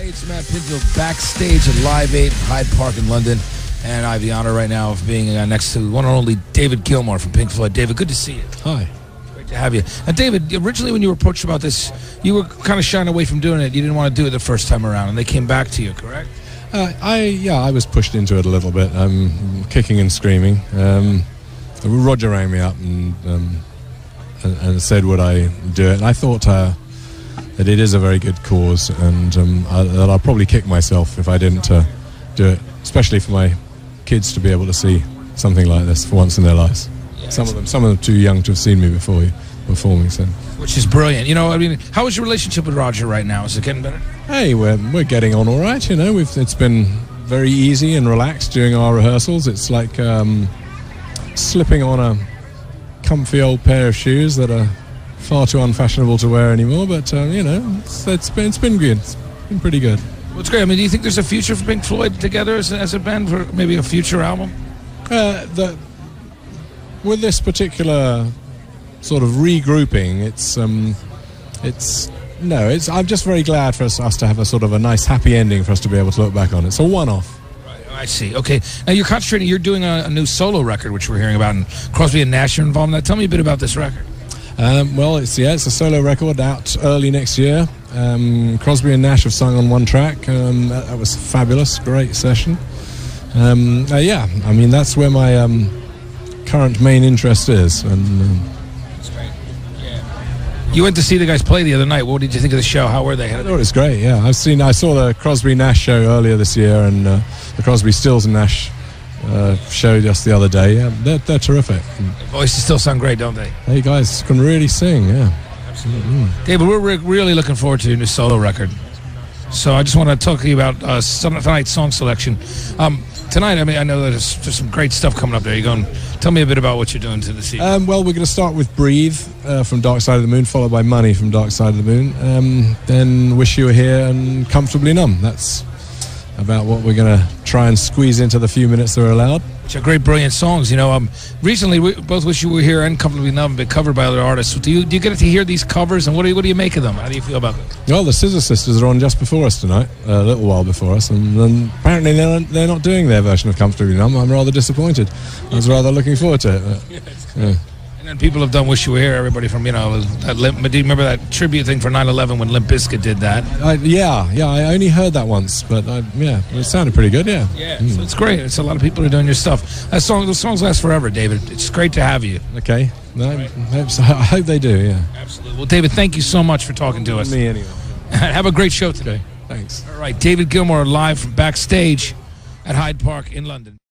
Hey, it's Matt Pinto backstage at Live 8 Hyde Park in London, and I have the honor right now of being next to one and only David Gilmour from Pink Floyd. David, good to see you. Hi. Great to have you. Now, David, originally when you were approached about this, you were kind of shying away from doing it. You didn't want to do it the first time around, and they came back to you, correct? I was pushed into it a little bit, kicking and screaming. Roger rang me up and said would I do it, and I thought that it is a very good cause, and that I'll probably kick myself if I didn't do it, especially for my kids to be able to see something like this for once in their lives. Yeah, some of them too young to have seen me before me. So, which is brilliant. You know, I mean, how is your relationship with Roger right now? Is it getting better? Hey, we're getting on all right. You know, it's been very easy and relaxed during our rehearsals. It's like slipping on a comfy old pair of shoes that are far too unfashionable to wear anymore. But you know, it's been good. It's been pretty good. Well, it's great. I mean, do you think there's a future for Pink Floyd together as a band for maybe a future album? With this particular sort of regrouping, I'm just very glad for us to have a sort of a nice happy ending for us to be able to look back on. It's a one-off. Right, I see. Okay, now you're concentrating. You're doing a new solo record, which we're hearing about, and Crosby and Nash are involved in that. Tell me a bit about this record. Well, it's a solo record out early next year. Crosby and Nash have sung on one track. That was fabulous, great session. I mean, that's where my current main interest is. And that's great. Yeah. You went to see the guys play the other night. What did you think of the show? How were they? I thought it was great. Yeah, I saw the Crosby Nash show earlier this year, and the Crosby, Stills and Nash show just the other day. Yeah, they're terrific. Their voices still sound great, don't they? Hey, guys can really sing. Yeah, absolutely. Mm-hmm. David, we're really looking forward to your new solo record. So I just want to talk to you about tonight's song selection. Tonight, I mean, I know that there's some great stuff coming up there. You go and tell me a bit about what you're doing to this evening. Well, we're going to start with Breathe from Dark Side of the Moon, followed by Money from Dark Side of the Moon. Then Wish You Were Here and Comfortably Numb. That's about what we're going to try and squeeze into the few minutes that are allowed. Which are great, brilliant songs. You know, recently both Wish You Were Here and Comfortably Numb have been covered by other artists. Do you get to hear these covers, and what do you make of them? How do you feel about them? Well, the Scissor Sisters are on just before us tonight, a little while before us, and apparently they're not doing their version of Comfortably Numb. I'm rather disappointed. I was rather looking forward to it. Yeah. And then people have done Wish You Were Here. Everybody from, you know, do you remember that tribute thing for 9/11 when Limp Bizkit did that? I only heard that once, but it sounded pretty good. Yeah. So it's great. It's a lot of people are doing your stuff. Those songs last forever, David. It's great to have you. Okay. I hope they do. Yeah. Absolutely. Well, David, thank you so much for talking to us. Me anyway. Have a great show today. Okay. Thanks. All right, David Gilmour live from backstage at Hyde Park in London.